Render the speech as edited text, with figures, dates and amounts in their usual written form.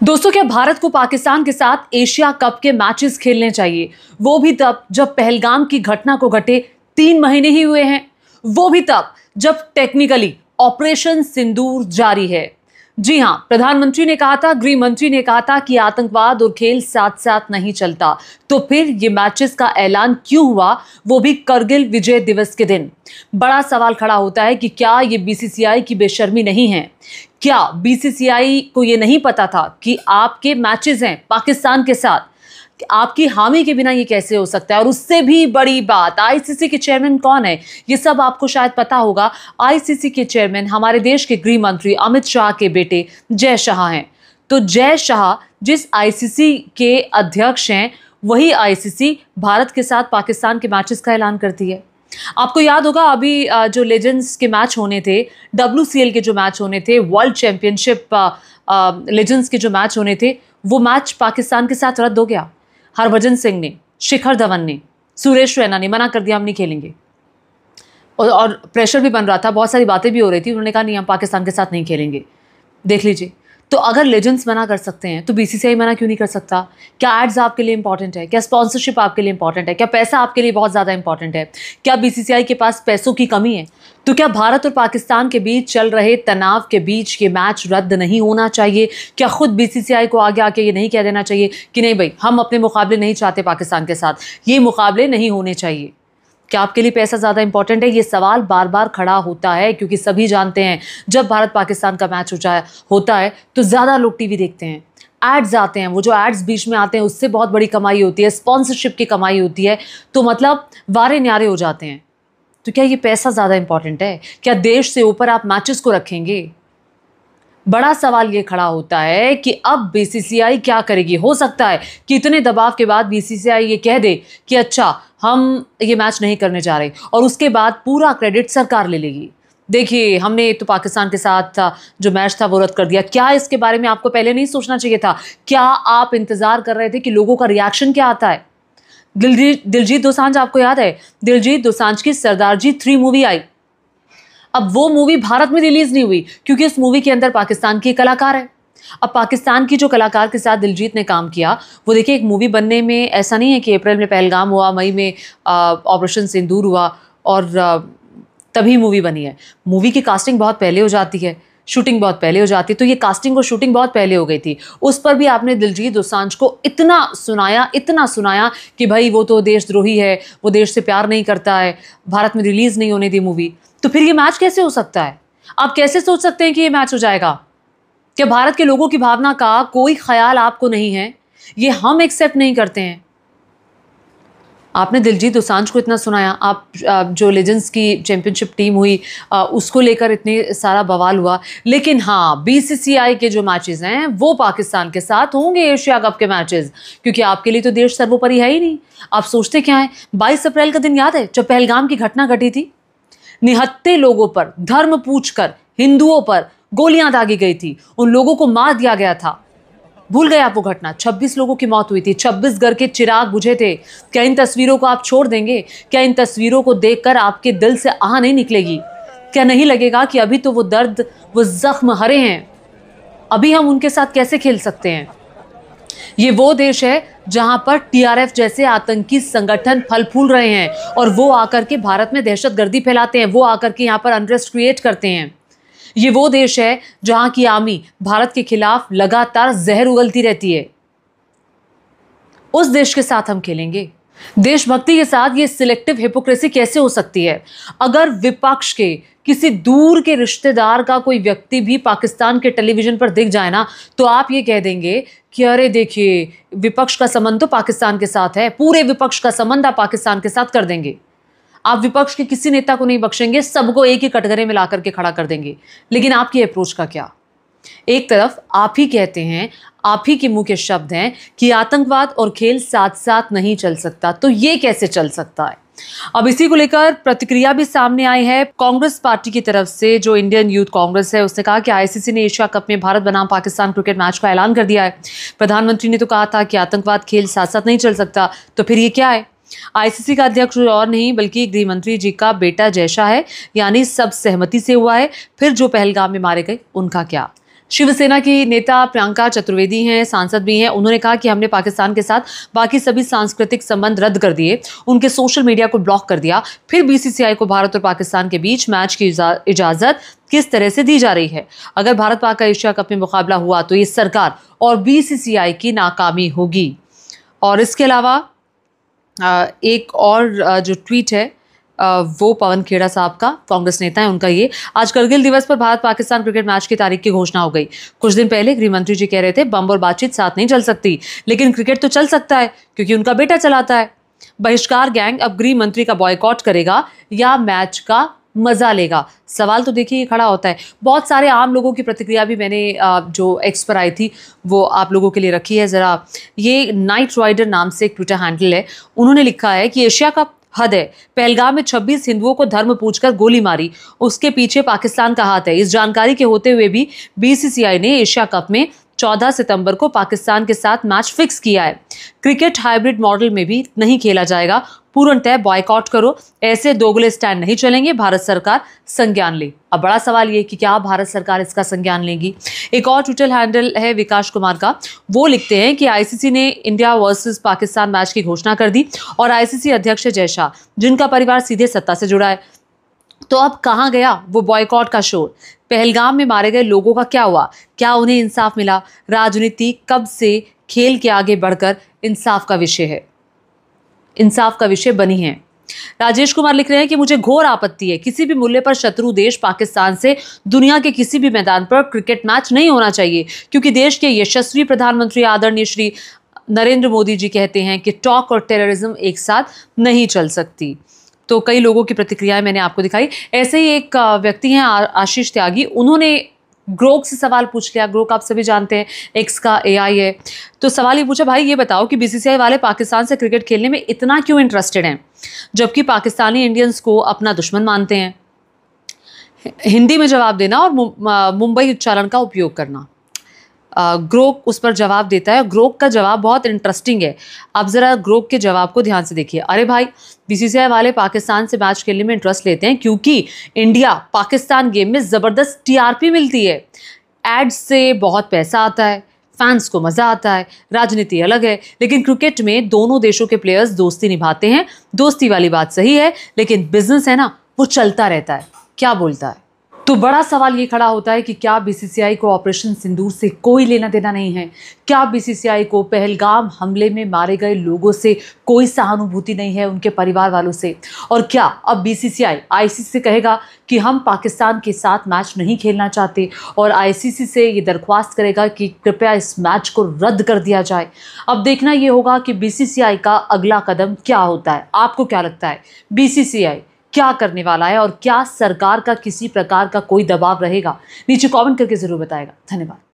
दोस्तों, क्या भारत को पाकिस्तान के साथ एशिया कप के मैचेस खेलने चाहिए? वो भी तब जब पहलगाम की घटना को घटे 3 महीने ही हुए हैं। वो भी तब जब टेक्निकली ऑपरेशन सिंदूर जारी है। जी हां, प्रधानमंत्री ने कहा था, गृह मंत्री ने कहा था कि आतंकवाद और खेल साथ साथ नहीं चलता। तो फिर ये मैचेस का ऐलान क्यों हुआ, वो भी करगिल विजय दिवस के दिन? बड़ा सवाल खड़ा होता है कि क्या ये बीसीसीआई की बेशर्मी नहीं है? क्या बीसीसीआई को ये नहीं पता था कि आपके मैचेस हैं पाकिस्तान के साथ? आपकी हामी के बिना ये कैसे हो सकता है? और उससे भी बड़ी बात, आईसीसी के चेयरमैन कौन है? ये सब आपको शायद पता होगा। आईसीसी के चेयरमैन हमारे देश के गृह मंत्री अमित शाह के बेटे जय शाह हैं। तो जय शाह जिस आईसीसी के अध्यक्ष हैं, वही आईसीसी भारत के साथ पाकिस्तान के मैचेस का ऐलान करती है। आपको याद होगा, अभी जो लेजेंड्स के मैच होने थे, WCL के जो मैच होने थे, वर्ल्ड चैंपियनशिप लेजेंड्स के जो मैच होने थे, वो मैच पाकिस्तान के साथ रद्द हो गया। हरभजन सिंह ने, शिखर धवन ने, सुरेश रैना ने मना कर दिया, हम नहीं खेलेंगे। और प्रेशर भी बन रहा था, बहुत सारी बातें भी हो रही थी। उन्होंने कहा नहीं, हम पाकिस्तान के साथ नहीं खेलेंगे। देख लीजिए, तो अगर लेजेंड्स मना कर सकते हैं तो बीसीसीआई मना क्यों नहीं कर सकता? क्या एड्स आपके लिए इंपॉर्टेंट है? क्या स्पॉन्सरशिप आपके लिए इंपॉर्टेंट है? क्या पैसा आपके लिए बहुत ज़्यादा इंपॉर्टेंट है? क्या बीसीसीआई के पास पैसों की कमी है? तो क्या भारत और पाकिस्तान के बीच चल रहे तनाव के बीच ये मैच रद्द नहीं होना चाहिए? क्या खुद बीसीसीआई को आगे आके ये नहीं कह देना चाहिए कि नहीं भाई, हम अपने मुकाबले नहीं चाहते पाकिस्तान के साथ, ये मुकाबले नहीं होने चाहिए? क्या आपके लिए पैसा ज़्यादा इंपॉर्टेंट है? ये सवाल बार बार खड़ा होता है, क्योंकि सभी जानते हैं जब भारत पाकिस्तान का मैच होता है तो ज़्यादा लोग टीवी देखते हैं, एड्स आते हैं, वो जो एड्स बीच में आते हैं उससे बहुत बड़ी कमाई होती है, स्पॉन्सरशिप की कमाई होती है, तो मतलब वारे न्यारे हो जाते हैं। तो क्या ये पैसा ज़्यादा इंपॉर्टेंट है? क्या देश से ऊपर आप मैचेस को रखेंगे? बड़ा सवाल ये खड़ा होता है कि अब बीसीसीआई क्या करेगी। हो सकता है कि इतने दबाव के बाद बीसीसीआई ये कह दे कि अच्छा, हम ये मैच नहीं करने जा रहे, और उसके बाद पूरा क्रेडिट सरकार ले लेगी। देखिए, हमने तो पाकिस्तान के साथ जो मैच था वो रद्द कर दिया। क्या इसके बारे में आपको पहले नहीं सोचना चाहिए था? क्या आप इंतजार कर रहे थे कि लोगों का रिएक्शन क्या आता है? दिलजीत दोसांझ, आपको याद है दिलजीत दोसांझ की सरदारजी 3 मूवी आई। अब वो मूवी भारत में रिलीज नहीं हुई क्योंकि उस मूवी के अंदर पाकिस्तान की कलाकार है। अब पाकिस्तान की जो कलाकार के साथ दिलजीत ने काम किया, वो देखिए, एक मूवी बनने में ऐसा नहीं है कि अप्रैल में पहलगाम हुआ, मई में ऑपरेशन सिंदूर हुआ और तभी मूवी बनी है। मूवी की कास्टिंग बहुत पहले हो जाती है, शूटिंग बहुत पहले हो जाती है। तो ये कास्टिंग और शूटिंग बहुत पहले हो गई थी। उस पर भी आपने दिलजीत दोसांझ को इतना सुनाया कि भाई वो तो देशद्रोही है, वो देश से प्यार नहीं करता है, भारत में रिलीज नहीं होने दी मूवी। तो फिर ये मैच कैसे हो सकता है? आप कैसे सोच सकते हैं कि ये मैच हो जाएगा? क्या भारत के लोगों की भावना का कोई ख्याल आपको नहीं है? ये हम एक्सेप्ट नहीं करते हैं। आपने दिलजीत दोसांझ को इतना सुनाया, आप जो लेजेंड्स की चैंपियनशिप टीम हुई उसको लेकर इतने सारा बवाल हुआ, लेकिन हाँ, बीसीसीआई के जो मैचेस हैं वो पाकिस्तान के साथ होंगे, एशिया कप के मैचेस, क्योंकि आपके लिए तो देश सर्वोपरि है ही नहीं। आप सोचते क्या है? 22 अप्रैल का दिन याद है जब पहलगाम की घटना घटी थी? निहत्थे लोगों पर धर्म पूछकर हिंदुओं पर गोलियां दागी गई थी, उन लोगों को मार दिया गया था। भूल गए आप वो घटना? 26 लोगों की मौत हुई थी, 26 घर के चिराग बुझे थे। क्या इन तस्वीरों को आप छोड़ देंगे? क्या इन तस्वीरों को देखकर आपके दिल से आह नहीं निकलेगी? क्या नहीं लगेगा कि अभी तो वो दर्द, वो जख्म हरे हैं, अभी हम उनके साथ कैसे खेल सकते हैं? ये वो देश है जहां पर टीआरएफ जैसे आतंकी संगठन फल फूल रहे हैं, और वो आकर के भारत में दहशतगर्दी फैलाते हैं, वो आकर के यहां पर अनरेस्ट क्रिएट करते हैं। ये वो देश है जहां की आर्मी भारत के खिलाफ लगातार जहर उगलती रहती है। उस देश के साथ हम खेलेंगे? देशभक्ति के साथ ये सिलेक्टिव हिपोक्रेसी कैसे हो सकती है? अगर विपक्ष के किसी दूर के रिश्तेदार का कोई व्यक्ति भी पाकिस्तान के टेलीविजन पर दिख जाए ना, तो आप ये कह देंगे कि अरे देखिए, विपक्ष का संबंध तो पाकिस्तान के साथ है, पूरे विपक्ष का संबंध आप पाकिस्तान के साथ कर देंगे। आप विपक्ष के किसी नेता को नहीं बख्शेंगे, सबको एक ही कटघरे में ला करके खड़ा कर देंगे। लेकिन आपकी अप्रोच का क्या? एक तरफ आप ही कहते हैं, आप ही के मुंह के शब्द हैं कि आतंकवाद और खेल साथ साथ नहीं चल सकता, तो ये कैसे चल सकता है? अब इसी को लेकर प्रतिक्रिया भी सामने आई है कांग्रेस पार्टी की तरफ से। जो इंडियन यूथ कांग्रेस है, उसने कहा कि आईसीसी ने एशिया कप में भारत बनाम पाकिस्तान क्रिकेट मैच का ऐलान कर दिया है। प्रधानमंत्री ने तो कहा था कि आतंकवाद खेल साथ साथ नहीं चल सकता, तो फिर ये क्या है? आईसीसी का अध्यक्ष और नहीं बल्कि गृह मंत्री जी का बेटा जय शाह है, यानी सब सहमति से हुआ है। फिर जो पहलगाम में मारे गए उनका क्या? शिवसेना की नेता प्रियंका चतुर्वेदी हैं, सांसद भी हैं। उन्होंने कहा कि हमने पाकिस्तान के साथ बाकी सभी सांस्कृतिक संबंध रद्द कर दिए, उनके सोशल मीडिया को ब्लॉक कर दिया। फिर बीसीसीआई को भारत और पाकिस्तान के बीच मैच की इजाजत किस तरह से दी जा रही है? अगर भारत पाक का एशिया कप में मुकाबला हुआ तो ये सरकार और बीसीसीआई की नाकामी होगी। और इसके अलावा एक और जो ट्वीट है वो पवन खेड़ा साहब का, कांग्रेस नेता है, उनका ये। आज करगिल दिवस पर भारत पाकिस्तान क्रिकेट मैच की तारीख की घोषणा हो गई। कुछ दिन पहले गृह मंत्री जी कह रहे थे बम और बातचीत साथ नहीं चल सकती, लेकिन क्रिकेट तो चल सकता है क्योंकि उनका बेटा चलाता है। बहिष्कार गैंग अब गृह मंत्री का बॉयकॉट करेगा या मैच का मजा लेगा? सवाल तो देखिए खड़ा होता है। बहुत सारे आम लोगों की प्रतिक्रिया भी मैंने जो एक्स पर आई थी वो आप लोगों के लिए रखी है। जरा, ये नाइट राइडर नाम से एक ट्विटर हैंडल है, उन्होंने लिखा है कि एशिया कप हद है, पहलगाम में 26 हिंदुओं को धर्म पूछकर गोली मारी, उसके पीछे पाकिस्तान का हाथ है। इस जानकारी के होते हुए भी बीसीसीआई ने एशिया कप में 14 सितंबर को पाकिस्तान के साथ मैच फिक्स किया है। क्रिकेट हाइब्रिड मॉडल में भी नहीं खेला जाएगा, पूर्णतः बॉयकॉट करो। ऐसे दोगले स्टैंड नहीं चलेंगे, भारत सरकार संज्ञान ले। अब बड़ा सवाल ये कि क्या भारत सरकार इसका संज्ञान लेगी? एक और ट्विटर हैंडल है विकास कुमार का, वो लिखते हैं कि आईसीसी ने इंडिया वर्सेस पाकिस्तान मैच की घोषणा कर दी और आईसीसी अध्यक्ष जय शाह, जिनका परिवार सीधे सत्ता से जुड़ा है, तो अब कहाँ गया वो बॉयकॉट का शोर? पहलगाम में मारे गए लोगों का क्या हुआ? क्या उन्हें इंसाफ मिला? राजनीति कब से खेल के आगे बढ़कर इंसाफ का विषय है, इंसाफ का विषय बनी है। राजेश कुमार लिख रहे हैं कि मुझे घोर आपत्ति है, किसी भी मूल्य पर शत्रु देश पाकिस्तान से दुनिया के किसी भी मैदान पर क्रिकेट मैच नहीं होना चाहिए, क्योंकि देश के यशस्वी प्रधानमंत्री आदरणीय श्री नरेंद्र मोदी जी कहते हैं कि टॉक और टेररिज्म एक साथ नहीं चल सकती। तो कई लोगों की प्रतिक्रियाएं मैंने आपको दिखाई। ऐसे ही एक व्यक्ति हैं आशीष त्यागी, उन्होंने ग्रोक से सवाल पूछ लिया। ग्रोक आप सभी जानते हैं एक्स का एआई है। तो सवाल ये पूछा, भाई ये बताओ कि बीसीसीआई वाले पाकिस्तान से क्रिकेट खेलने में इतना क्यों इंटरेस्टेड हैं, जबकि पाकिस्तानी इंडियंस को अपना दुश्मन मानते हैं? हिंदी में जवाब देना और मुंबई उच्चारण का उपयोग करना। ग्रोक उस पर जवाब देता है। ग्रोक का जवाब बहुत इंटरेस्टिंग है, आप ज़रा ग्रोक के जवाब को ध्यान से देखिए। अरे भाई, बीसीसीआई वाले पाकिस्तान से मैच खेलने में इंटरेस्ट लेते हैं क्योंकि इंडिया पाकिस्तान गेम में ज़बरदस्त टीआरपी मिलती है, एड्स से बहुत पैसा आता है, फैंस को मज़ा आता है। राजनीति अलग है, लेकिन क्रिकेट में दोनों देशों के प्लेयर्स दोस्ती निभाते हैं। दोस्ती वाली बात सही है, लेकिन बिजनेस है ना, वो चलता रहता है। क्या बोलता है? तो बड़ा सवाल ये खड़ा होता है कि क्या बीसीसीआई को ऑपरेशन सिंदूर से कोई लेना देना नहीं है? क्या बीसीसीआई को पहलगाम हमले में मारे गए लोगों से कोई सहानुभूति नहीं है, उनके परिवार वालों से? और क्या अब बीसीसीआई आईसीसी से कहेगा कि हम पाकिस्तान के साथ मैच नहीं खेलना चाहते और आईसीसी से ये दरख्वास्त करेगा कि कृपया इस मैच को रद्द कर दिया जाए? अब देखना ये होगा कि बीसीसीआई का अगला कदम क्या होता है। आपको क्या लगता है, बीसीसीआई क्या करने वाला है और क्या सरकार का किसी प्रकार का कोई दबाव रहेगा? नीचे कमेंट करके जरूर बताएगा। धन्यवाद।